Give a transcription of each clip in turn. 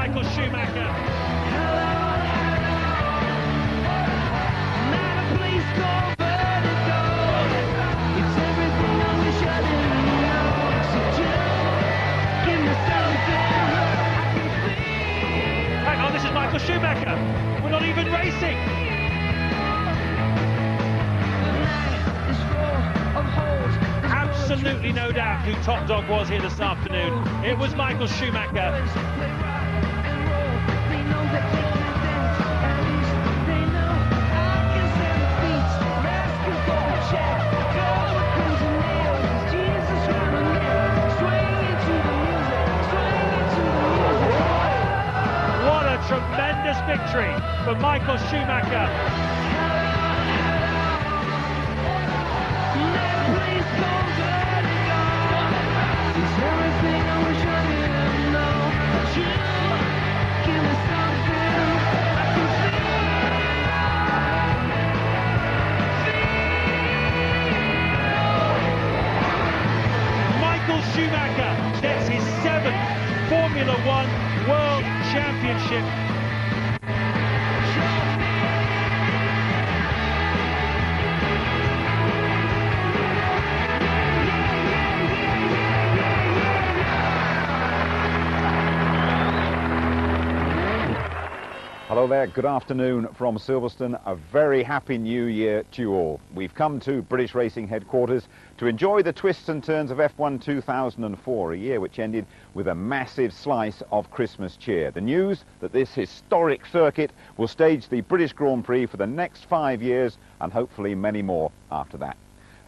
Michael Schumacher. Hang on, this is Michael Schumacher. We're not even racing. Absolutely no doubt who top dog was here this afternoon. It was Michael Schumacher. What a tremendous victory for Michael Schumacher. Michael Schumacher gets his 7th Formula One World Championship. Hello there, good afternoon from Silverstone. A very happy new year to you all. We've come to British Racing headquarters to enjoy the twists and turns of F1 2004, a year which ended with a massive slice of Christmas cheer. The news that this historic circuit will stage the British Grand Prix for the next 5 years and hopefully many more after that.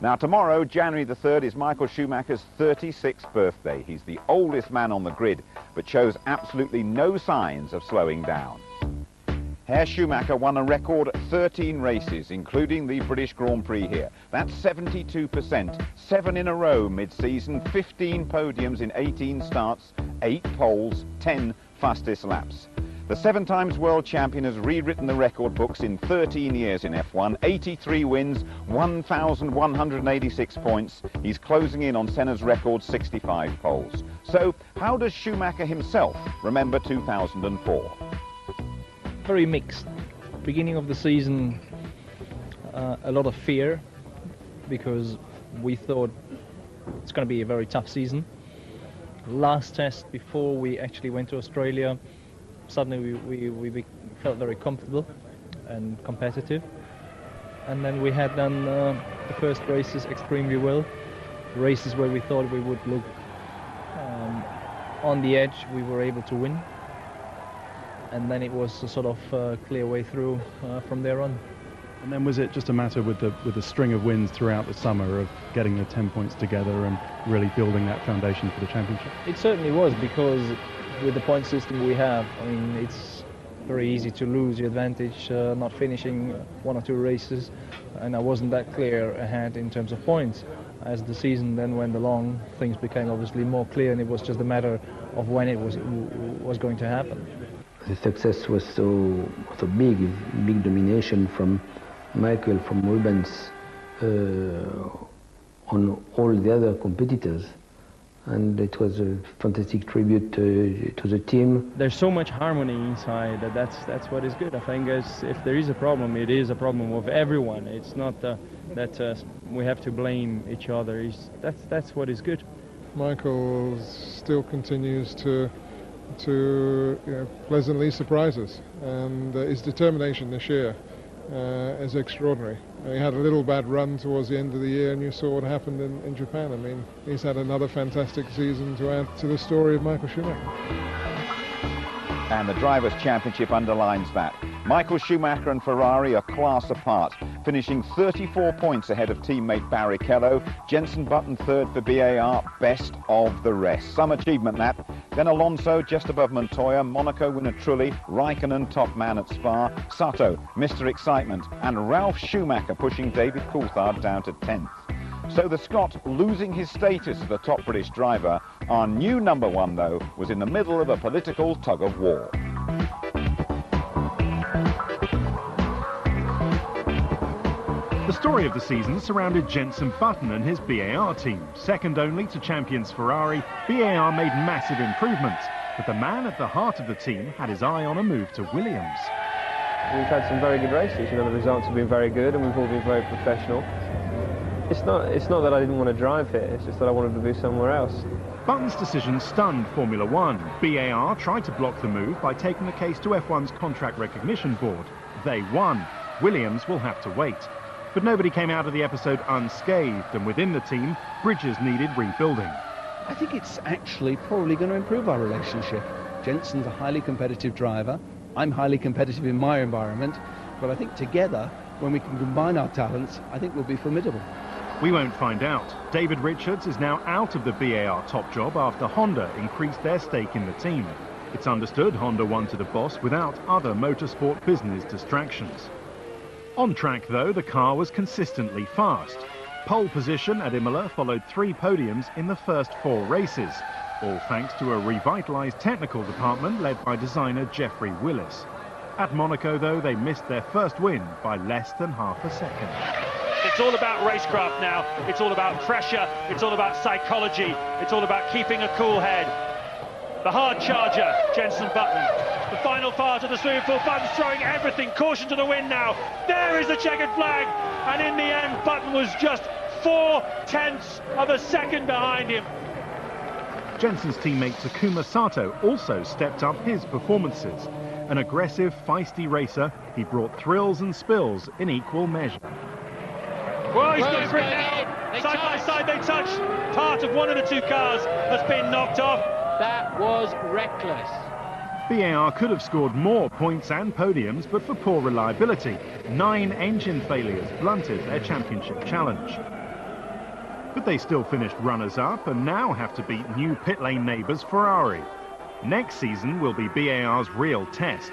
Now tomorrow, January the 3rd, is Michael Schumacher's 36th birthday. He's the oldest man on the grid, but shows absolutely no signs of slowing down. Herr Schumacher won a record 13 races, including the British Grand Prix here. That's 72%, 7 in a row mid-season, 15 podiums in 18 starts, 8 poles, 10 fastest laps. The 7 times world champion has rewritten the record books in 13 years in F1, 83 wins, 1,186 points. He's closing in on Senna's record 65 poles. So, how does Schumacher himself remember 2004? Very mixed. Beginning of the season, a lot of fear, because we thought it's going to be a very tough season. Last test before we actually went to Australia, suddenly we felt very comfortable and competitive, and then we had done the first races extremely well, races where we thought we would look on the edge. We were able to win. And then it was a sort of clear way through from there on. And then was it just a matter with the string of wins throughout the summer of getting the 10 points together and really building that foundation for the championship? It certainly was, because with the point system we have, I mean, it's very easy to lose your advantage not finishing 1 or 2 races, and I wasn't that clear ahead in terms of points. As the season then went along, things became obviously more clear, and it was just a matter of when it was going to happen. The success was so big domination from Michael, from Rubens, on all the other competitors, and it was a fantastic tribute to the team. There's so much harmony inside that's what is good. I think if there is a problem, it is a problem of everyone. It's not that we have to blame each other. That's what is good. Michael still continues to pleasantly surprise us, and his determination this year is extraordinary. He had a little bad run towards the end of the year, and you saw what happened in Japan. I mean, he's had another fantastic season to add to the story of Michael Schumacher. And the Drivers' Championship underlines that. Michael Schumacher and Ferrari are class apart, finishing 34 points ahead of teammate Barrichello. Jenson Button third for BAR, best of the rest. Some achievement that. Then Alonso just above Montoya, Monaco winner Trulli, Raikkonen top man at Spa, Sato, Mr. Excitement, and Ralf Schumacher pushing David Coulthard down to 10th. So the Scot losing his status as the top British driver. Our new number 1, though, was in the middle of a political tug-of-war. The story of the season surrounded Jenson Button and his BAR team. Second only to champions Ferrari, BAR made massive improvements. But the man at the heart of the team had his eye on a move to Williams. We've had some very good races, you know, the results have been very good and we've all been very professional. It's not that I didn't want to drive here, it's just that I wanted to be somewhere else. Button's decision stunned Formula One. BAR tried to block the move by taking the case to F1's Contract Recognition Board. They won. Williams will have to wait. But nobody came out of the episode unscathed, and within the team, bridges needed rebuilding. I think it's actually probably going to improve our relationship. Jensen's a highly competitive driver. I'm highly competitive in my environment. But I think together, when we can combine our talents, I think we'll be formidable. We won't find out. David Richards is now out of the BAR top job after Honda increased their stake in the team. It's understood Honda wanted a boss without other motorsport business distractions. On track, though, the car was consistently fast. Pole position at Imola followed 3 podiums in the first 4 races, all thanks to a revitalised technical department led by designer Jeffrey Willis. At Monaco, though, they missed their first win by less than half a second. It's all about racecraft now. It's all about pressure. It's all about psychology. It's all about keeping a cool head. The hard charger, Jenson Button. The final part of the swimming pool. Button's throwing everything. Caution to the wind now. There is the checkered flag. And in the end, Button was just 0.4 of a second behind him. Jenson's teammate Takuma Sato also stepped up his performances. An aggressive, feisty racer, he brought thrills and spills in equal measure. Well, he's going for it now. Side by side they touch. Part of one of the 2 cars has been knocked off. That was reckless. BAR could have scored more points and podiums, but for poor reliability. 9 engine failures blunted their championship challenge. But they still finished runners-up and now have to beat new pit lane neighbours Ferrari. Next season will be BAR's real test.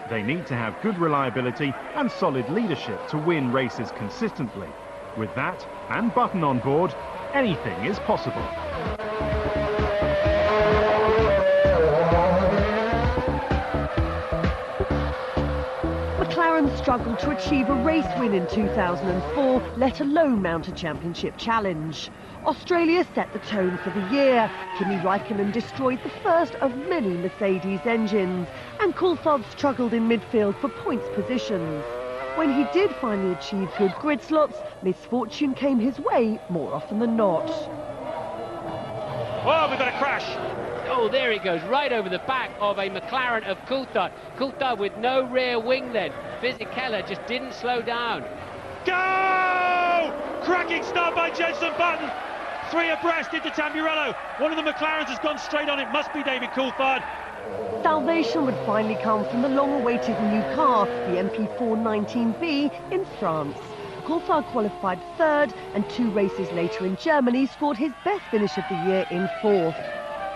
They need to have good reliability and solid leadership to win races consistently. With that and Button on board, anything is possible. McLaren struggled to achieve a race win in 2004, let alone mount a championship challenge. Australia set the tone for the year. Kimi Räikkönen destroyed the first of many Mercedes engines, and Coulthard struggled in midfield for points positions. When he did finally achieve good grid slots, misfortune came his way more often than not. Oh, we've got a crash. Oh, there he goes, right over the back of a McLaren of Coulthard. Coulthard with no rear wing then. Fisichella just didn't slow down. Go! Cracking start by Jenson Button. 3 abreast into Tamburello. One of the McLarens has gone straight on. It must be David Coulthard. Salvation would finally come from the long-awaited new car, the MP419B, in France. Coulthard qualified 3rd, and 2 races later in Germany scored his best finish of the year in 4th.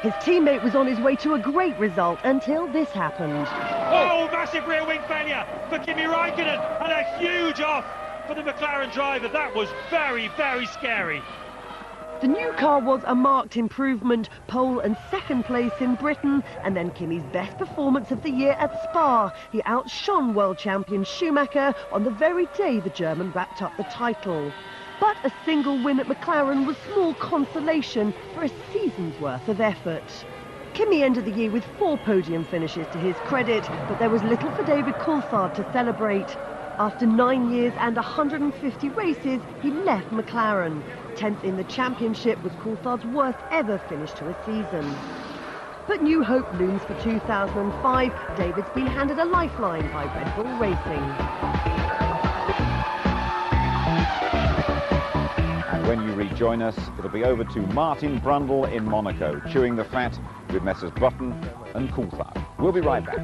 His teammate was on his way to a great result until this happened. Oh, massive rear wing failure for Kimi Räikkönen, and a huge off for the McLaren driver. That was very, very scary. The new car was a marked improvement, pole and 2nd place in Britain, and then Kimi's best performance of the year at Spa. He outshone world champion Schumacher on the very day the German wrapped up the title. But a single win at McLaren was small consolation for a season's worth of effort. Kimi ended the year with 4 podium finishes to his credit, but there was little for David Coulthard to celebrate. After 9 years and 150 races, he left McLaren. 10th in the championship was Coulthard's worst ever finish to a season. But new hope looms for 2005. David's been handed a lifeline by Red Bull Racing. And when you rejoin us, it'll be over to Martin Brundle in Monaco, chewing the fat with Messrs Button and Coulthard. We'll be right back.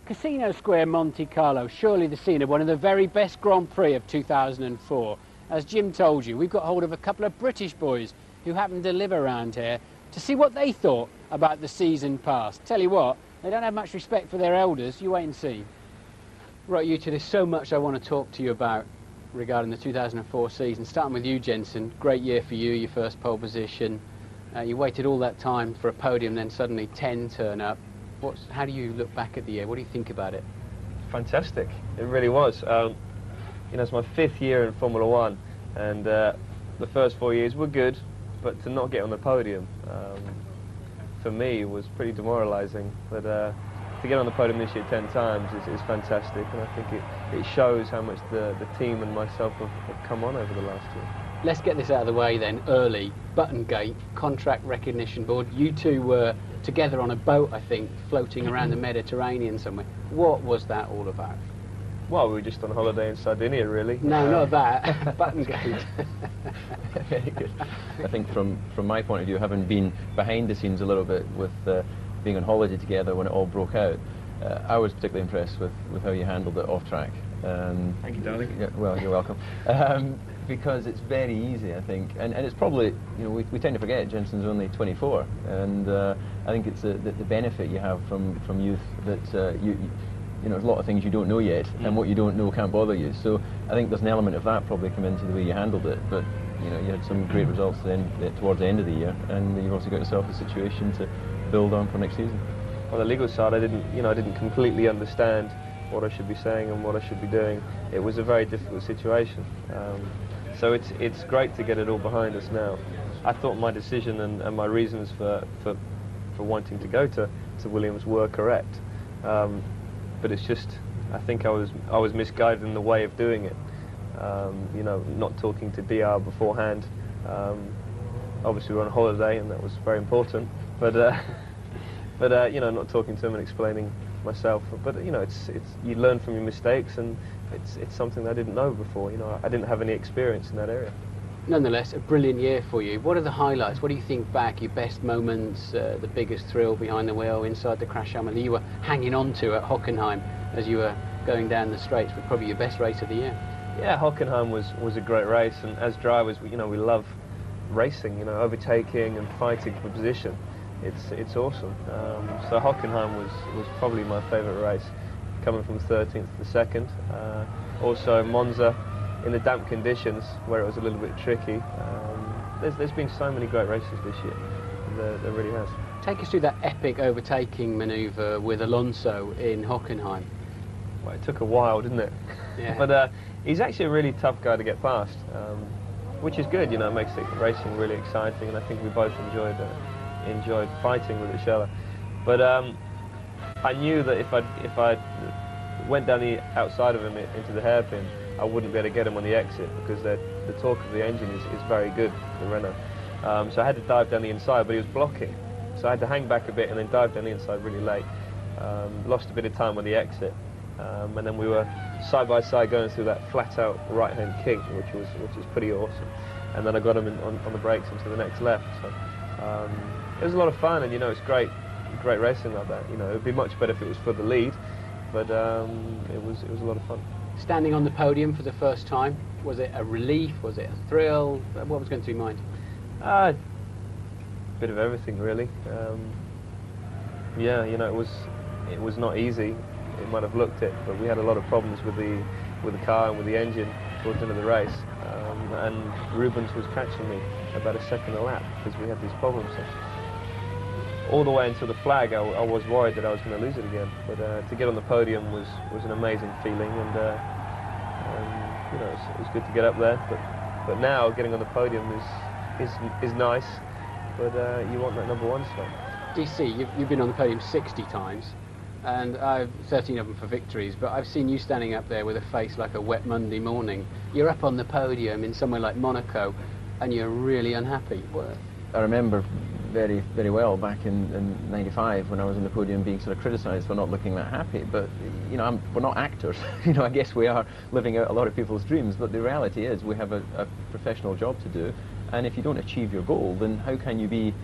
Casino Square, Monte Carlo, surely the scene of one of the very best Grand Prix of 2004. As Jim told you, we've got hold of a couple of British boys who happen to live around here to see what they thought about the season past. Tell you what, they don't have much respect for their elders. You wait and see. Right, you two, there's so much I want to talk to you about regarding the 2004 season. Starting with you, Jenson. Great year for you, your first pole position. You waited all that time for a podium, then suddenly 10 turn up. How do you look back at the year? What do you think about it? Fantastic, it really was. You know, it's my 5th year in Formula One, and the first 4 years were good, but to not get on the podium, for me, was pretty demoralising. But to get on the podium this year 10 times is fantastic, and I think it shows how much the team and myself have come on over the last year. Let's get this out of the way then early. Buttongate, contract recognition board. You two were together on a boat, I think, floating around the Mediterranean somewhere. What was that all about? Well, we were just on holiday in Sardinia, really. No, not that. Buttongate. Very good. I think from my point of view, having been behind the scenes a little bit with being on holiday together when it all broke out, I was particularly impressed with how you handled it off track. Thank you, darling. Yeah, well, you're welcome. Because it's very easy, I think, and it's probably, you know, we tend to forget Jensen's only 24, and I think it's the benefit you have from youth that you know, there's a lot of things you don't know yet, and what you don't know can't bother you. So I think there's an element of that probably come into the way you handled it. But you know, you had some great results then towards the end of the year, and you've also got yourself a situation to build on for next season. On the legal side, I didn't completely understand what I should be saying and what I should be doing. It was a very difficult situation. So it's great to get it all behind us now. I thought my decision and my reasons for wanting to go to Williams were correct. But it's just, I think I was misguided in the way of doing it. You know, not talking to DR beforehand. Obviously, we were on holiday, and that was very important. But you know, not talking to him and explaining myself. But you know, it's you learn from your mistakes, and it's something that I didn't know before. You know, I didn't have any experience in that area. Nonetheless, a brilliant year for you. What are the highlights? What do you think back? Your best moments, the biggest thrill behind the wheel, inside the crash helmet that you were hanging on to at Hockenheim as you were going down the straights, was probably your best race of the year. Yeah, Hockenheim was a great race, and as drivers, you know, we love racing. You know, overtaking and fighting for position. It's awesome. So Hockenheim was probably my favourite race, coming from 13th to 2nd. Also Monza, in the damp conditions where it was a little bit tricky. There's been so many great races this year. There really has. Take us through that epic overtaking manoeuvre with Alonso in Hockenheim. Well, it took a while, didn't it? Yeah. But he's actually a really tough guy to get past, which is good. You know, it makes the racing really exciting, and I think we both enjoyed fighting with each other. But I knew that if I went down the outside of him into the hairpin, I wouldn't be able to get him on the exit, because the torque of the engine is very good, the Renault. So I had to dive down the inside, but he was blocking. So I had to hang back a bit and then dive down the inside really late. Lost a bit of time on the exit. And then we were side by side going through that flat out right-hand kick, which was pretty awesome. And then I got him on the brakes into the next left. So it was a lot of fun, and you know, it's great racing like that. You know, it would be much better if it was for the lead, but it was a lot of fun. Standing on the podium for the first time, was it a relief? Was it a thrill? What was going through your mind? A bit of everything, really. Yeah, you know, it was not easy. It might have looked it, but we had a lot of problems with the car and with the engine towards the end of the race. And Rubens was catching me about a second a lap because we had these problems. So all the way until the flag, I was worried that I was going to lose it again. But to get on the podium was an amazing feeling, and you know, it was good to get up there. But now getting on the podium is nice. But you want that #1 slot. DC, you've been on the podium 60 times, and I've 13 of them for victories. But I've seen you standing up there with a face like a wet Monday morning. You're up on the podium in somewhere like Monaco, and you're really unhappy. What? I remember very, very well back in '95 when I was on the podium being sort of criticised for not looking that happy. But you know, we're not actors. You know, I guess we are living out a lot of people's dreams. But the reality is, we have a professional job to do, and if you don't achieve your goal, then how can you be,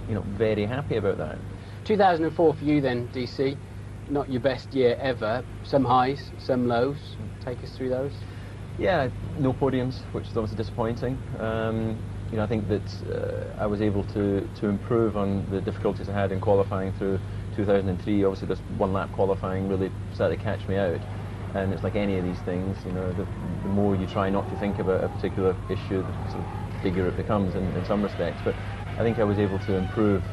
you know, very happy about that? 2004 for you then, DC. Not your best year ever. Some highs, some lows. Take us through those. Yeah, no podiums, which is obviously disappointing. You know, I think that I was able to improve on the difficulties I had in qualifying through 2003. Obviously, this one-lap qualifying really started to catch me out. And it's like any of these things, you know, the more you try not to think about a particular issue, the sort of bigger it becomes in some respects. But I think I was able to improve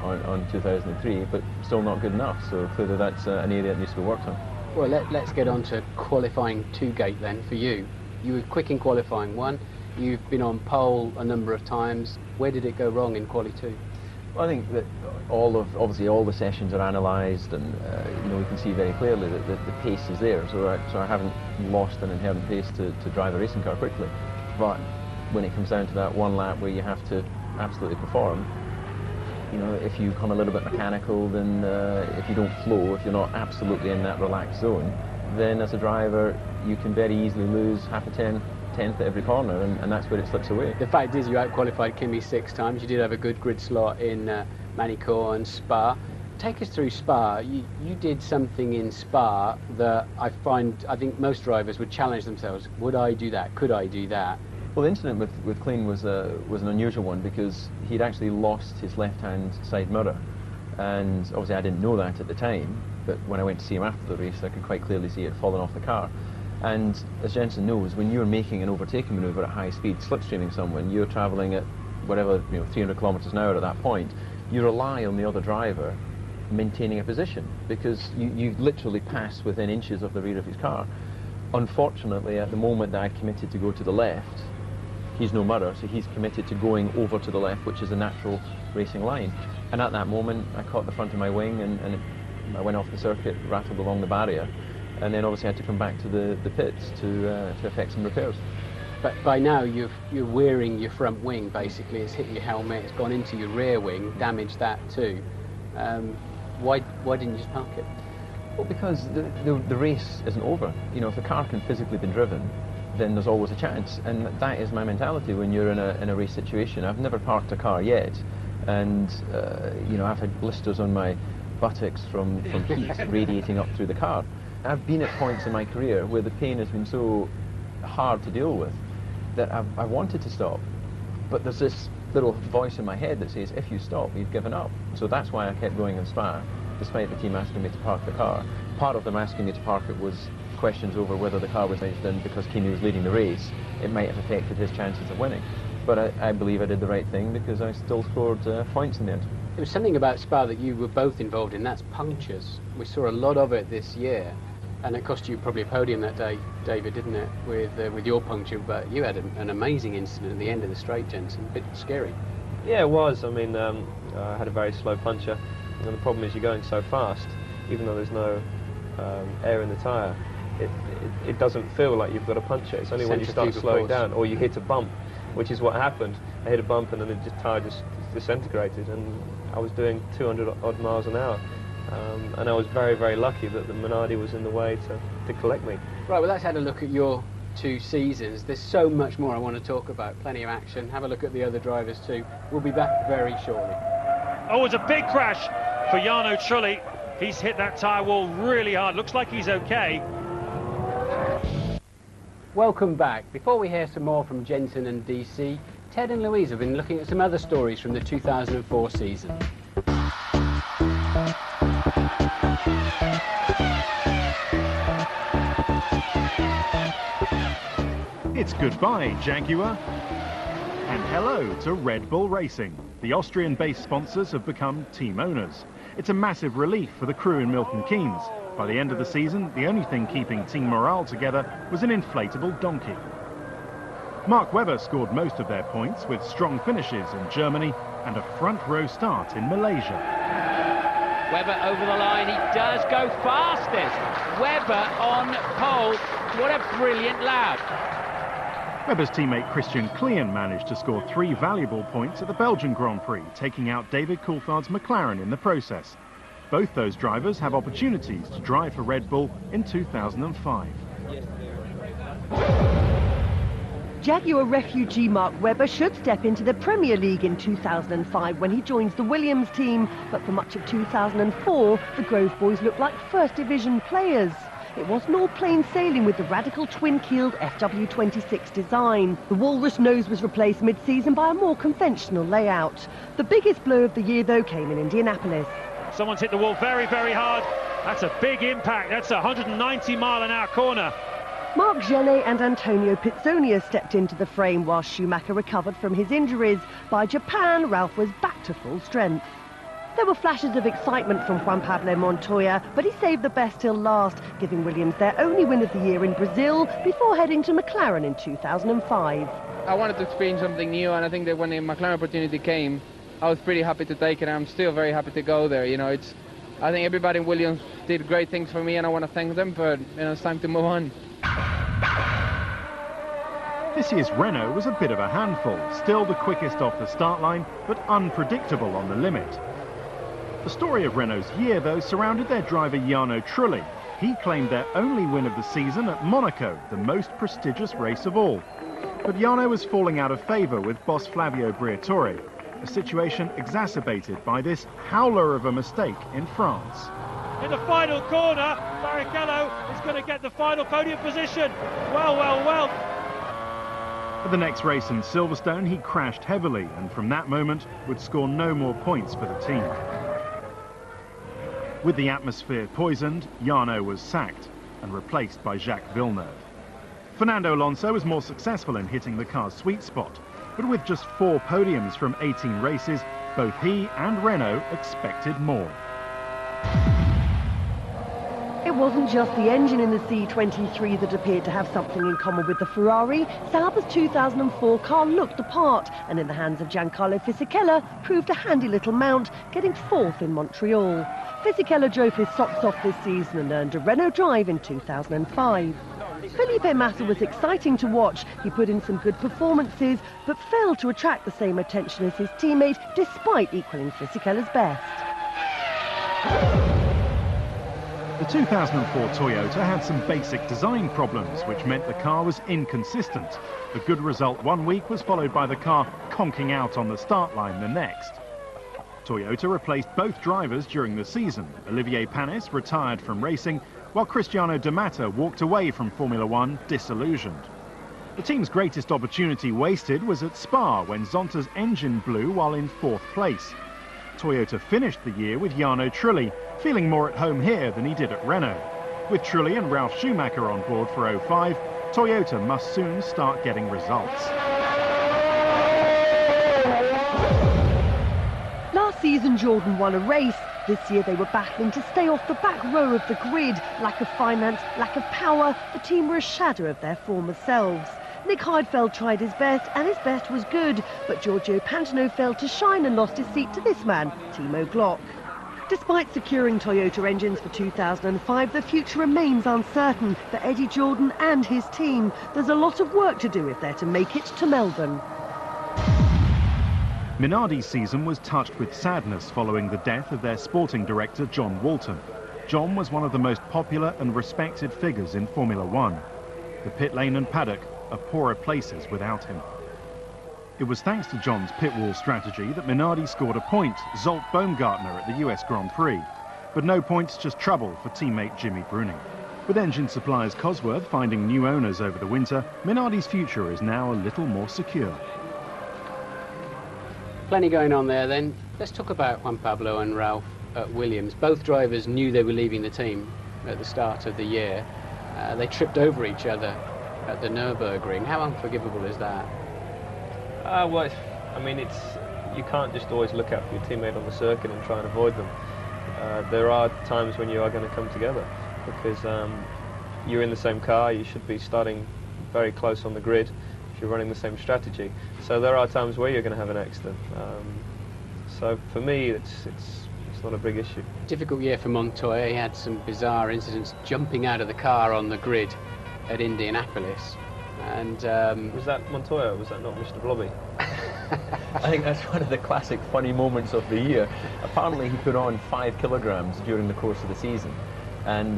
on 2003, but still not good enough. So clearly that's an area that needs to be worked on. Well, let's get on to qualifying 2 gate then for you. You were quick in qualifying 1. You've been on pole a number of times. Where did it go wrong in Quali 2? Well, I think that obviously all the sessions are analysed, and you know, we can see very clearly that the pace is there. So I haven't lost an inherent pace to drive a racing car quickly. But when it comes down to that one lap where you have to absolutely perform, you know, if you come a little bit mechanical, then if you don't flow, if you're not absolutely in that relaxed zone, then as a driver you can very easily lose half a tenth at every corner, and that's where it slips away. The fact is you out-qualified Kimi 6 times. You did have a good grid slot in Manicourt and Spa. Take us through Spa. You did something in Spa that I think most drivers would challenge themselves. Would I do that? Could I do that? Well, the incident with Klein was an unusual one, because he'd actually lost his left-hand side mirror, and obviously I didn't know that at the time, but when I went to see him after the race I could quite clearly see it falling off the car. And as Jensen knows, when you're making an overtaking manoeuvre at high speed, slipstreaming someone, you're travelling at whatever, 300 kilometres an hour at that point, you rely on the other driver maintaining a position, because you literally pass within inches of the rear of his car. Unfortunately, at the moment that I committed to go to the left, he's no mirror, so he's committed to going over to the left, which is a natural racing line. And at that moment, I caught the front of my wing, and I went off the circuit, rattled along the barrier, and then obviously had to come back to the pits to effect some repairs. But by now you're wearing your front wing, basically. It's hit your helmet, it's gone into your rear wing, damaged that too. Why didn't you just park it? Well, because the race isn't over. You know, if the car can physically be driven, then there's always a chance, and that is my mentality when you're in a race situation. I've never parked a car yet, and you know, I've had blisters on my buttocks from heat radiating up through the car. I've been at points in my career where the pain has been so hard to deal with that I wanted to stop, but there's this little voice in my head that says, if you stop, you've given up. So that's why I kept going in Spa, despite the team asking me to park the car. Part of them asking me to park it was questions over whether the car was edged in because Kimi was leading the race. It might have affected his chances of winning. But I believe I did the right thing, because I still scored points in the end. There was something about Spa that you were both involved in, that's punctures. We saw a lot of it this year, and it cost you probably a podium that day, David, didn't it, with your puncture? But you had an amazing incident at the end of the straight, Jensen. A bit scary. Yeah, it was. I mean, I had a very slow puncture, and the problem is you're going so fast, even though there's no air in the tyre, it doesn't feel like you've got a puncture. It's only when you start slowing down or you hit a bump, which is what happened. I hit a bump and then the tyre just disintegrated, and I was doing 200 odd miles an hour. And I was very, very lucky that the Minardi was in the way to collect me. Right, well, let's have a look at your 2 seasons. There's so much more I want to talk about, plenty of action. Have a look at the other drivers too. We'll be back very shortly. Oh, it's a big crash for Jarno Trulli. He's hit that tyre wall really hard. Looks like he's okay. Welcome back. Before we hear some more from Jensen and DC, Ted and Louise have been looking at some other stories from the 2004 season. It's goodbye, Jaguar, and hello to Red Bull Racing. The Austrian-based sponsors have become team owners. It's a massive relief for the crew in Milton Keynes. By the end of the season, the only thing keeping team morale together was an inflatable donkey. Mark Webber scored most of their points with strong finishes in Germany and a front row start in Malaysia. Webber over the line, he does go fastest. Webber on pole, what a brilliant lap. Webber's teammate Christian Klein managed to score 3 valuable points at the Belgian Grand Prix, taking out David Coulthard's McLaren in the process. Both those drivers have opportunities to drive for Red Bull in 2005. Jaguar refugee Mark Webber should step into the Premier League in 2005 when he joins the Williams team, but for much of 2004, the Grove boys looked like first division players. It wasn't all plain sailing with the radical twin-keeled FW26 design. The walrus nose was replaced mid-season by a more conventional layout. The biggest blow of the year, though, came in Indianapolis. Someone's hit the wall very, very hard. That's a big impact. That's a 190-mile-an-hour corner. Marc Genet and Antonio Pizzonia stepped into the frame while Schumacher recovered from his injuries. By Japan, Ralph was back to full strength. There were flashes of excitement from Juan Pablo Montoya, but he saved the best till last, giving Williams their only win of the year in Brazil before heading to McLaren in 2005. I wanted to experience something new, and I think that when the McLaren opportunity came, I was pretty happy to take it. I'm still very happy to go there. You know, I think everybody in Williams did great things for me, and I want to thank them. But it's time to move on. This year's Renault was a bit of a handful, still the quickest off the start line, but unpredictable on the limit. The story of Renault's year, though, surrounded their driver Jarno Trulli. He claimed their only win of the season at Monaco, the most prestigious race of all. But Jarno was falling out of favour with boss Flavio Briatore, a situation exacerbated by this howler of a mistake in France. In the final corner, Barrichello is going to get the final podium position. Well, well, well. At the next race in Silverstone, he crashed heavily and from that moment would score no more points for the team. With the atmosphere poisoned, Jarno was sacked and replaced by Jacques Villeneuve. Fernando Alonso was more successful in hitting the car's sweet spot, but with just 4 podiums from 18 races, both he and Renault expected more. It wasn't just the engine in the C23 that appeared to have something in common with the Ferrari. Sauber's 2004 car looked the part, and in the hands of Giancarlo Fisichella proved a handy little mount, getting 4th in Montreal. Fisichella drove his socks off this season and earned a Renault drive in 2005. Felipe Massa was exciting to watch. He put in some good performances, but failed to attract the same attention as his teammate, despite equalling Fisichella's best. The 2004 Toyota had some basic design problems, which meant the car was inconsistent. A good result one week was followed by the car conking out on the start line the next. Toyota replaced both drivers during the season. Olivier Panis retired from racing, while Cristiano Di Matta walked away from Formula One disillusioned. The team's greatest opportunity wasted was at Spa, when Zonta's engine blew while in 4th place. Toyota finished the year with Jarno Trulli, feeling more at home here than he did at Renault. With Trulli and Ralf Schumacher on board for 05, Toyota must soon start getting results. Last season, Jordan won a race. This year, they were battling to stay off the back row of the grid. Lack of finance, lack of power, the team were a shadow of their former selves. Nick Heidfeld tried his best, and his best was good, but Giorgio Pantano failed to shine and lost his seat to this man, Timo Glock. Despite securing Toyota engines for 2005, the future remains uncertain for Eddie Jordan and his team. There's a lot of work to do if they're to make it to Melbourne. Minardi's season was touched with sadness following the death of their sporting director, John Walton. John was one of the most popular and respected figures in Formula One. The pit lane and paddock are poorer places without him. It was thanks to John's pit wall strategy that Minardi scored a point, Zolt Baumgartner at the US Grand Prix. But no points, just trouble for teammate Jimmy Bruning. With engine suppliers Cosworth finding new owners over the winter, Minardi's future is now a little more secure. Plenty going on there then. Let's talk about Juan Pablo and Ralph at Williams. Both drivers knew they were leaving the team at the start of the year. They tripped over each other at the Nürburgring. How unforgivable is that? Well, I mean, you can't just always look out for your teammate on the circuit and try and avoid them. There are times when you are going to come together because you're in the same car. You should be starting very close on the grid if you're running the same strategy. So there are times where you're going to have an accident. So for me, it's not a big issue. Difficult year for Montoya. He had some bizarre incidents jumping out of the car on the grid at Indianapolis. And was that Montoya? Was that not Mr. Blobby? I think that's one of the classic funny moments of the year. Apparently he put on 5 kilograms during the course of the season. And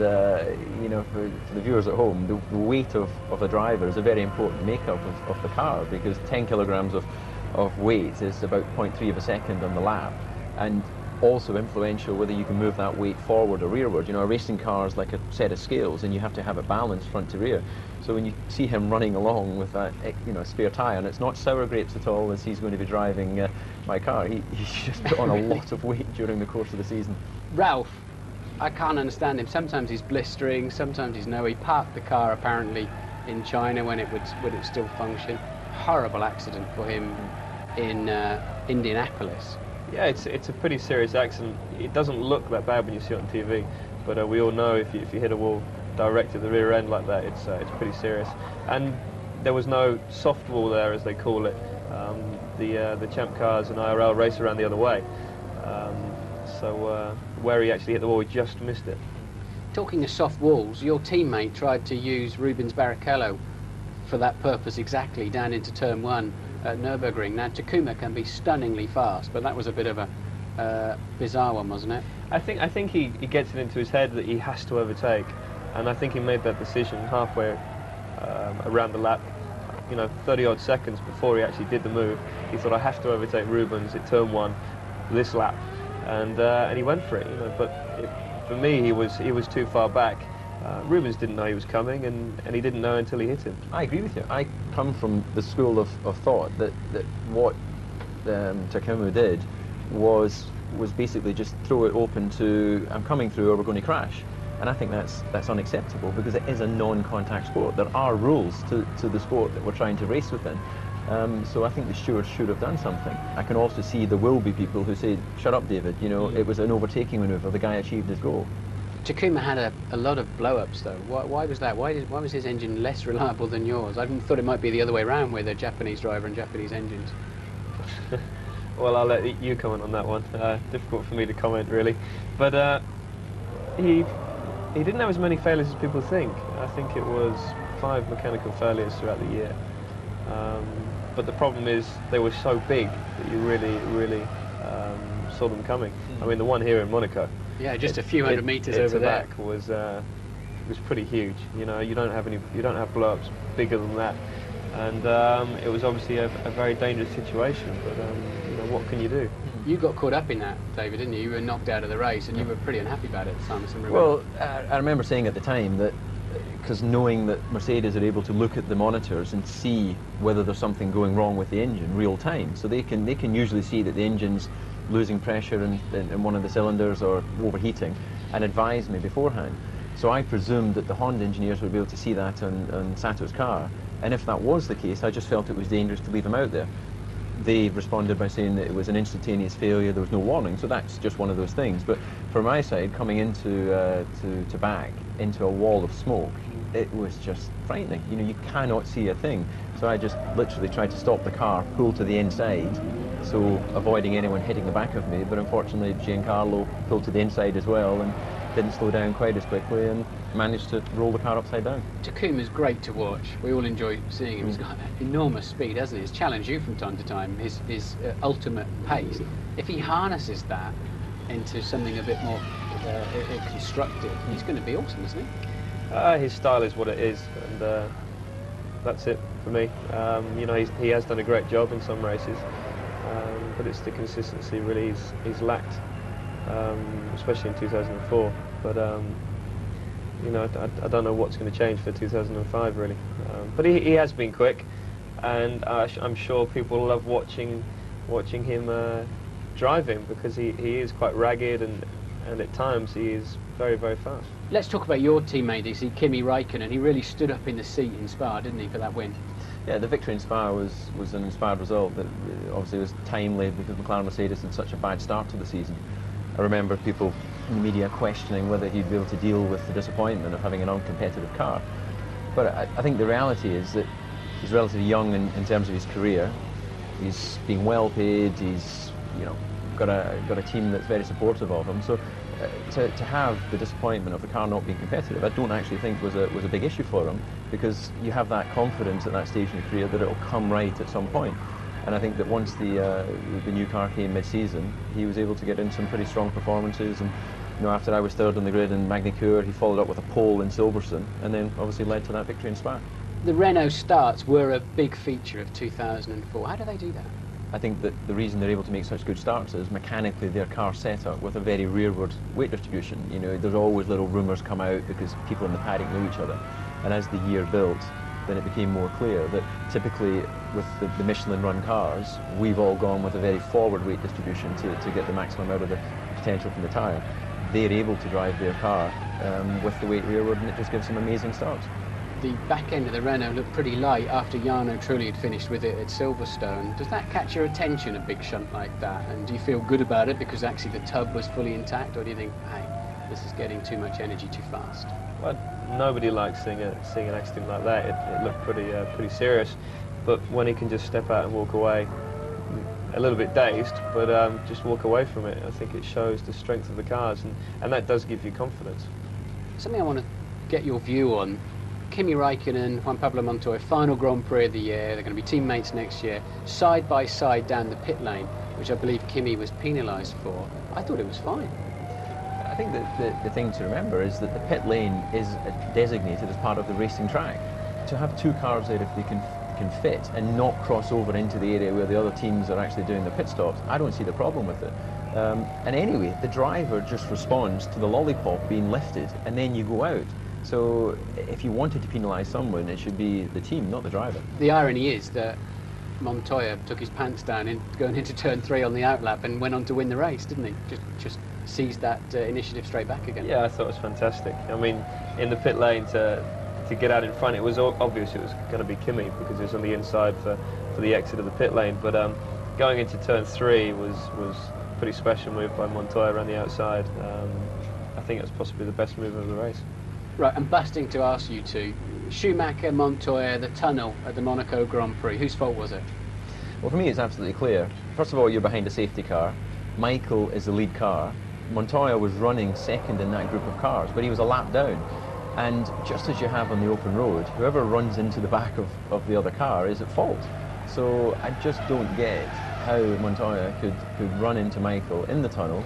you know, for the viewers at home, the weight of a driver is a very important makeup of the car, because 10 kilograms of weight is about 0.3 of a second on the lap, and also influential whether you can move that weight forward or rearward. You know, a racing car is like a set of scales, and you have to have it balanced front to rear. So when you see him running along with that, you know, spare tyre, and it's not sour grapes at all as he's going to be driving my car, he's just put on a lot of weight during the course of the season. Ralph, I can't understand him. Sometimes he's blistering, sometimes he's no. He parked the car apparently in China when it would still function. Horrible accident for him in Indianapolis. Yeah, it's a pretty serious accident. It doesn't look that bad when you see it on TV, but we all know if you hit a wall direct at the rear end like that, it's pretty serious. And there was no soft wall there, as they call it. The Champ Cars and IRL race around the other way. So where he actually hit the wall, he just missed it. Talking of soft walls, your teammate tried to use Rubens Barrichello for that purpose exactly down into turn 1 at Nürburgring. Now Takuma can be stunningly fast, but that was a bit of a bizarre one, wasn't it? I think he gets it into his head that he has to overtake, and I think he made that decision halfway around the lap. 30 odd seconds before he actually did the move, he thought, I have to overtake Rubens at turn 1 this lap, and he went for it. But for me, he was too far back. Rubens didn't know he was coming, and he didn't know until he hit him. I agree with you. I come from the school of thought that what Takuma did was basically just throw it open to, I'm coming through or we're going to crash. And I think that's unacceptable, because it is a non-contact sport. There are rules to the sport that we're trying to race within. So I think the stewards should have done something. I can also see there will be people who say, shut up, David, it was an overtaking manoeuvre, the guy achieved his goal. Takuma had a lot of blow-ups though. Why was that? Why was his engine less reliable than yours? I thought it might be the other way around, with a Japanese driver and Japanese engines. Well, I'll let you comment on that one. Difficult for me to comment, really. But he didn't have as many failures as people think. I think it was 5 mechanical failures throughout the year. But the problem is they were so big that you really saw them coming. I mean, the one here in Monaco. Yeah, just a few hundred meters over there. Back was pretty huge. You don't have blow-ups bigger than that, and it was obviously a very dangerous situation. But what can you do? You got caught up in that, David, didn't you? You were knocked out of the race, and you were pretty unhappy about it, Simon. Well, I remember saying at the time that, because knowing that Mercedes are able to look at the monitors and see whether there's something going wrong with the engine real time, so they can usually see that the engine's losing pressure in one of the cylinders or overheating, and advise me beforehand. So I presumed that the Honda engineers would be able to see that on Sato's car, and if that was the case, I just felt it was dangerous to leave him out there. They responded by saying that it was an instantaneous failure, there was no warning, so that's just one of those things. But from my side, coming into to back into a wall of smoke, it was just frightening. You cannot see a thing. So I just literally tried to stop the car, pull to the inside, so avoiding anyone hitting the back of me. But unfortunately, Giancarlo pulled to the inside as well and didn't slow down quite as quickly and managed to roll the car upside down. Takuma's great to watch. We all enjoy seeing him. He's got enormous speed, hasn't he? He's challenged you from time to time, his ultimate pace. If he harnesses that into something a bit more constructive, he's going to be awesome, isn't he? His style is what it is, and that's it for me. He has done a great job in some races, but it's the consistency really he's lacked, especially in 2004. But I don't know what's going to change for 2005 really. But he has been quick, and I'm sure people love watching him driving, because he is quite ragged, and at times he is very, very fast. Let's talk about your teammate, you see, Kimi Räikkönen. He really stood up in the seat in Spa, didn't he, for that win? Yeah, the victory in Spa was an inspired result. That obviously was timely, because McLaren Mercedes had such a bad start to the season. I remember people in the media questioning whether he'd be able to deal with the disappointment of having an uncompetitive car. But I think the reality is that he's relatively young in terms of his career. He's being well paid. He's got a team that's very supportive of him. So to have the disappointment of the car not being competitive, I don't actually think was a big issue for him, because you have that confidence at that stage in your career that it'll come right at some point. And I think that once the new car came mid-season, he was able to get in some pretty strong performances. And after I was third on the grid in Magny-Cours, he followed up with a pole in Silverstone, and then obviously led to that victory in Spa. The Renault starts were a big feature of 2004. How do they do that? I think that the reason they're able to make such good starts is mechanically their car set up with a very rearward weight distribution. There's always little rumours come out because people in the paddock know each other. And as the year built, then it became more clear that typically with the Michelin run cars, we've all gone with a very forward weight distribution to get the maximum out of the potential from the tyre. They're able to drive their car with the weight rearward, and it just gives them amazing starts. The back end of the Renault looked pretty light after Jarno Trulli had finished with it at Silverstone. Does that catch your attention, a big shunt like that? And do you feel good about it because actually the tub was fully intact, or do you think, hey, this is getting too much energy too fast? Well, nobody likes seeing an accident like that. It looked pretty serious. But when he can just step out and walk away, a little bit dazed, but just walk away from it, I think it shows the strength of the cars, and that does give you confidence. Something I want to get your view on. Kimi Raikkonen, Juan Pablo Montoya, final Grand Prix of the year. They're going to be teammates next year, side by side down the pit lane, which I believe Kimi was penalised for. I thought it was fine. I think that the thing to remember is that the pit lane is designated as part of the racing track. To have two cars there, if they can fit and not cross over into the area where the other teams are actually doing their pit stops, I don't see the problem with it. And anyway, the driver just responds to the lollipop being lifted, and then you go out. So if you wanted to penalise someone, it should be the team, not the driver. The irony is that Montoya took his pants down going into turn 3 on the outlap and went on to win the race, didn't he? Just seized that initiative straight back again. Yeah, I thought it was fantastic. I mean, in the pit lane to get out in front, it was obvious it was going to be Kimi because it was on the inside for the exit of the pit lane. But going into turn 3 was a pretty special move by Montoya around the outside. I think it was possibly the best move of the race. Right, I'm busting to ask you two. Schumacher, Montoya, the tunnel at the Monaco Grand Prix, whose fault was it? Well, for me it's absolutely clear. First of all, you're behind a safety car. Michael is the lead car. Montoya was running second in that group of cars, but he was a lap down. And just as you have on the open road, whoever runs into the back of the other car is at fault. So I just don't get how Montoya could run into Michael in the tunnel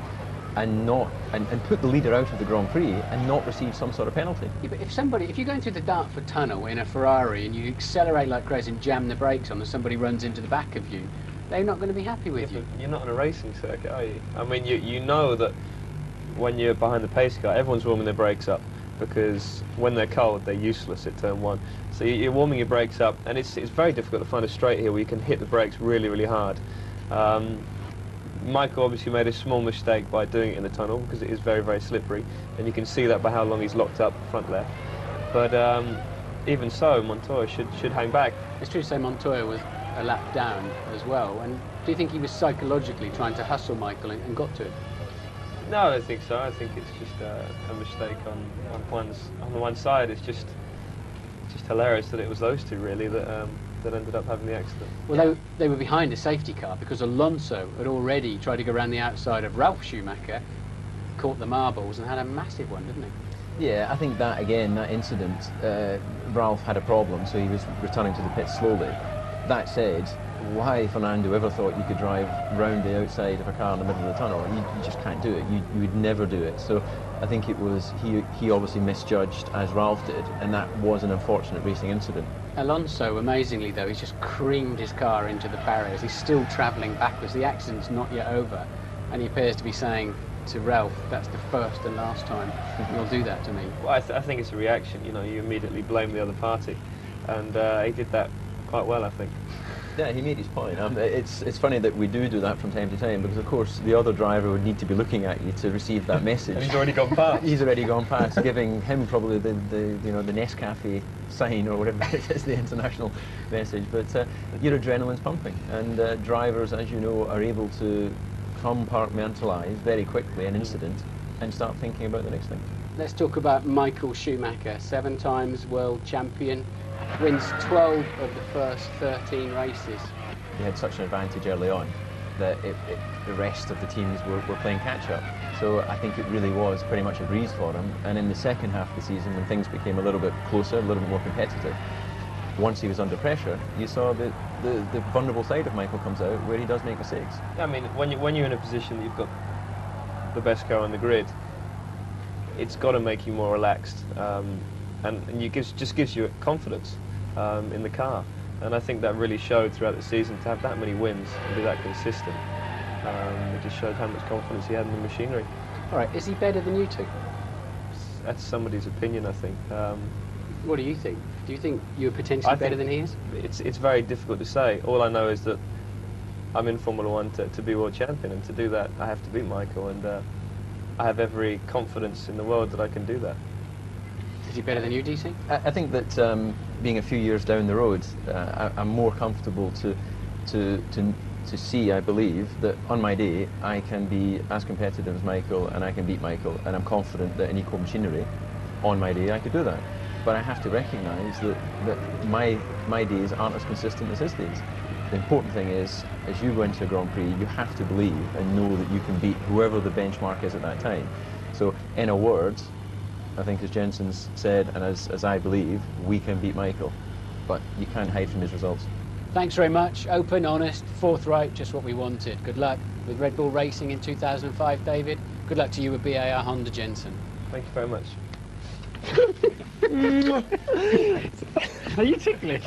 and put the leader out of the Grand Prix and not receive some sort of penalty. Yeah, but if you're going through the Dartford tunnel in a Ferrari and you accelerate like crazy and jam the brakes on and somebody runs into the back of you, they're not going to be happy with you. You're not on a racing circuit, are you? I mean, you know that when you're behind the pace car, everyone's warming their brakes up because when they're cold, they're useless at turn 1. So you're warming your brakes up, and it's very difficult to find a straight here where you can hit the brakes really, really hard. Michael obviously made a small mistake by doing it in the tunnel because it is very, very slippery, and you can see that by how long he's locked up front left. But even so, Montoya should hang back. It's true to say Montoya was a lap down as well, and do you think he was psychologically trying to hustle Michael and got to him? No, I don't think so. I think it's just a mistake on the one side. It's just hilarious that it was those two really that ended up having the accident. Well, they were behind a safety car because Alonso had already tried to go around the outside of Ralf Schumacher, caught the marbles and had a massive one, didn't he? Yeah, I think that incident, Ralph had a problem, so he was returning to the pit slowly. That said, why Fernando ever thought you could drive round the outside of a car in the middle of the tunnel, you just can't do it. You would never do it. So I think it was, he obviously misjudged as Ralph did, and that was an unfortunate racing incident. Alonso, amazingly though, he's just creamed his car into the barriers. He's still travelling backwards. The accident's not yet over, and he appears to be saying to Ralph, that's the first and last time you'll do that to me. Well, I think it's a reaction. You know, you immediately blame the other party, and he did that quite well, I think. Yeah, he made his point. It's funny that we do that from time to time because, of course, the other driver would need to be looking at you to receive that message. And he's already gone past. He's already gone past, giving him probably the Nescafe sign or whatever it is, the international message. But your adrenaline's pumping, and drivers, as you know, are able to compartmentalise very quickly an incident and start thinking about the next thing. Let's talk about Michael Schumacher, 7 times world champion. Wins 12 of the first 13 races. He had such an advantage early on that the rest of the teams were playing catch-up. So I think it really was pretty much a breeze for him. And in the second half of the season, when things became a little bit closer, a little bit more competitive, once he was under pressure, you saw the vulnerable side of Michael comes out, where he does make mistakes. I mean, when you're in a position that you've got the best car on the grid, it's got to make you more relaxed. And it just gives you confidence in the car, and I think that really showed throughout the season. To have that many wins and be that consistent, it just showed how much confidence he had in the machinery. All right, is he better than you two? That's somebody's opinion, I think. What do you think? Do you think you're potentially better than he is? It's very difficult to say. All I know is that I'm in Formula 1 to be world champion, and to do that I have to beat Michael, and I have every confidence in the world that I can do that. Is he better than you, DC? I think that being a few years down the road, I'm more comfortable to to see, I believe, that on my day I can be as competitive as Michael and I can beat Michael, and I'm confident that in equal machinery on my day I could do that. But I have to recognise that my days aren't as consistent as his days. The important thing is, as you go into a Grand Prix, you have to believe and know that you can beat whoever the benchmark is at that time. So in a word, I think as Jensen's said, and as I believe, we can beat Michael, but you can't hide from his results. Thanks very much. Open, honest, forthright, just what we wanted. Good luck with Red Bull Racing in 2005, David. Good luck to you with BAR Honda, Jensen. Thank you very much. Are you ticklish?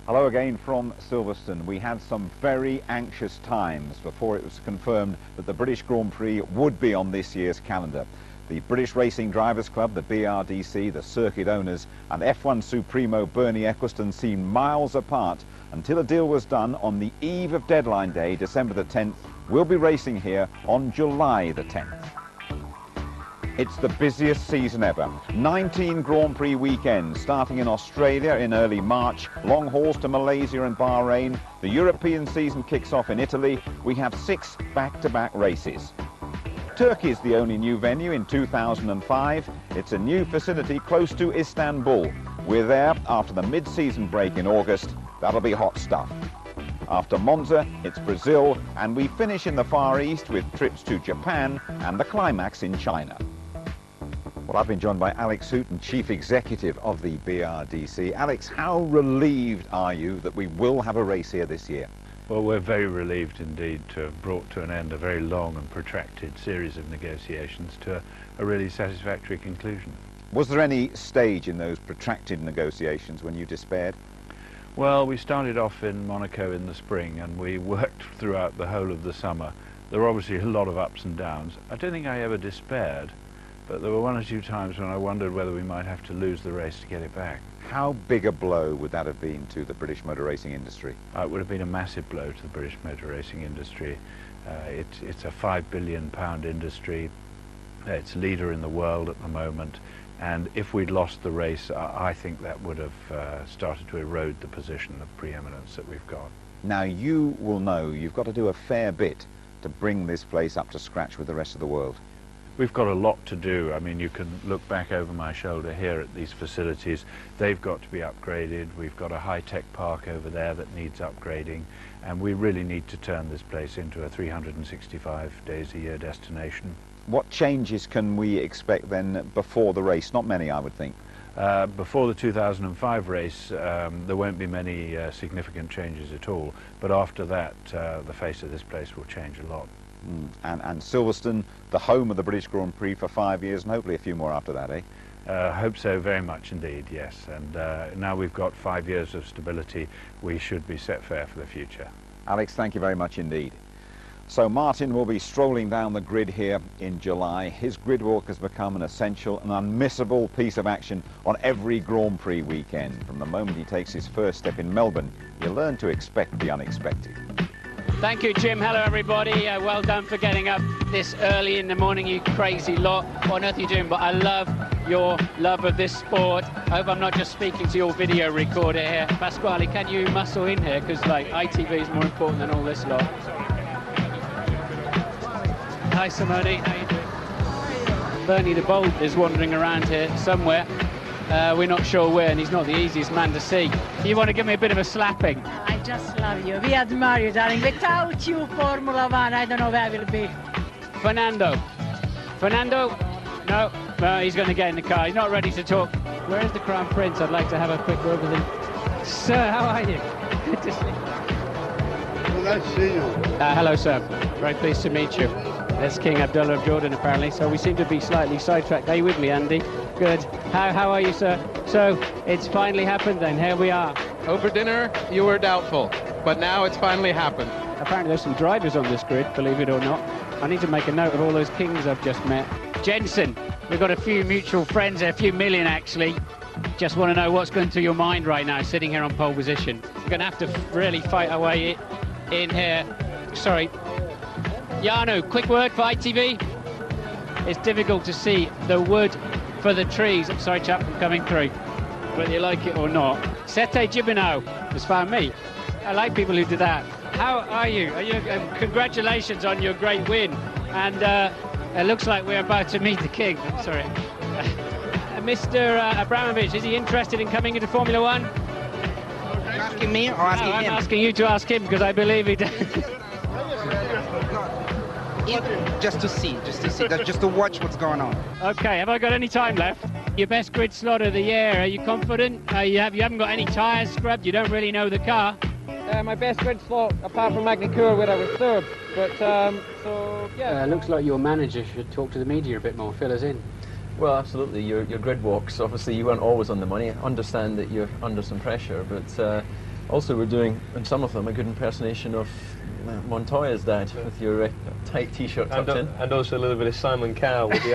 Hello again from Silverstone. We had some very anxious times before it was confirmed that the British Grand Prix would be on this year's calendar. The British Racing Drivers Club, the BRDC, the circuit owners and F1 Supremo Bernie Ecclestone seemed miles apart until a deal was done on the eve of deadline day, December the 10th. We'll be racing here on July the 10th. It's the busiest season ever. 19 Grand Prix weekends starting in Australia in early March, long hauls to Malaysia and Bahrain. The European season kicks off in Italy. We have 6 back-to-back races. Turkey is the only new venue in 2005. It's a new facility close to Istanbul. We're there after the mid-season break in August. That'll be hot stuff. After Monza, it's Brazil, and we finish in the Far East with trips to Japan and the climax in China. Well, I've been joined by Alex Hooton, Chief Executive of the BRDC. Alex, how relieved are you that we will have a race here this year? Well, we're very relieved indeed to have brought to an end a very long and protracted series of negotiations to a really satisfactory conclusion. Was there any stage in those protracted negotiations when you despaired? Well, we started off in Monaco in the spring and we worked throughout the whole of the summer. There were obviously a lot of ups and downs. I don't think I ever despaired, but there were 1 or 2 times when I wondered whether we might have to lose the race to get it back. How big a blow would that have been to the British motor racing industry? It would have been a massive blow to the British motor racing industry. It's a £5 billion industry. It's leader in the world at the moment. And if we'd lost the race, I think that would have started to erode the position of preeminence that we've got. Now, you will know you've got to do a fair bit to bring this place up to scratch with the rest of the world. We've got a lot to do. I mean, you can look back over my shoulder here at these facilities. They've got to be upgraded. We've got a high-tech park over there that needs upgrading, and we really need to turn this place into a 365 days a year destination. What changes can we expect then before the race? Not many, I would think. Before the 2005 race, there won't be many significant changes at all, but after that, the face of this place will change a lot. And Silverstone, the home of the British Grand Prix for 5 years, and hopefully a few more after that, eh? Hope so, very much indeed, yes. And now we've got 5 years of stability, we should be set fair for the future. Alex, thank you very much indeed. So Martin will be strolling down the grid here in July. His grid walk has become an essential and unmissable piece of action on every Grand Prix weekend. From the moment he takes his first step in Melbourne, you'll learn to expect the unexpected. Thank you, Jim. Hello, everybody. Well done for getting up this early in the morning, you crazy lot. What on earth are you doing? But I love your love of this sport. I hope I'm not just speaking to your video recorder here. Pasquale, can you muscle in here? Because, like, ITV is more important than all this lot. Hi, Simone. How you doing? Bernie the Bold is wandering around here somewhere. We're not sure where, and he's not the easiest man to see. You want to give me a bit of a slapping? I just love you. We admire you, darling. Without you, Formula One, I don't know where I will be. Fernando. Fernando? No, he's going to get in the car. He's not ready to talk. Where is the Crown Prince? I'd like to have a quick word with him. Sir, how are you? Good to see you. Well, nice to see you. Hello, sir. Very pleased to meet you. There's King Abdullah of Jordan, apparently, so we seem to be slightly sidetracked. Are you with me, Andy? Good. How are you, sir? So, it's finally happened then. Here we are. Over dinner, you were doubtful, but now it's finally happened. Apparently there's some drivers on this grid, believe it or not. I need to make a note of all those kings I've just met. Jensen, we've got a few mutual friends here, a few million actually. Just want to know what's going through your mind right now, sitting here on pole position. We're going to have to really fight our way in here. Sorry. Janu, quick word for ITV. It's difficult to see the wood for the trees. I'm sorry, chap, I'm coming through. whether you like it or not. Sete Gibino has found me. I like people who do that. How are you? Congratulations on your great win. And it looks like we're about to meet the king. I'm sorry. Mr. Abramovich, is he interested in coming into Formula One? Are you asking me or asking him? I'm asking you to ask him because I believe he does. Just to see, just to watch what's going on. Okay, have I got any time left? Your best grid slot of the year, are you confident? You haven't got any tyres scrubbed, you don't really know the car? My best grid slot, apart from Magny-Cours, where I was third. But, so, yeah. Looks like your manager should talk to the media a bit more, fill us in. Well, absolutely. Your grid walks, obviously you weren't always on the money. I understand that you're under some pressure, but also we're doing, in some of them, a good impersonation of Montoya's dad with your tight t-shirt tucked in. And also a little bit of Simon Cowell with the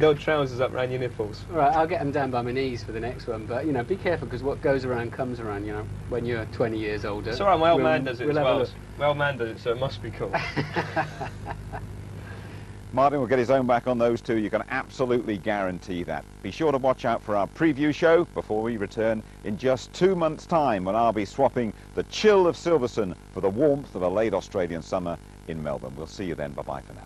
old trousers up around your nipples. All right, I'll get them down by my knees for the next one, but, you know, be careful because what goes around comes around, you know, when you're 20 years older. It's all right, my old man does it as well. My old man does it, so it must be cool. Martin will get his own back on those two. You can absolutely guarantee that. Be sure to watch out for our preview show before we return in just 2 months' time, when I'll be swapping the chill of Silverstone for the warmth of a late Australian summer in Melbourne. We'll see you then. Bye-bye for now.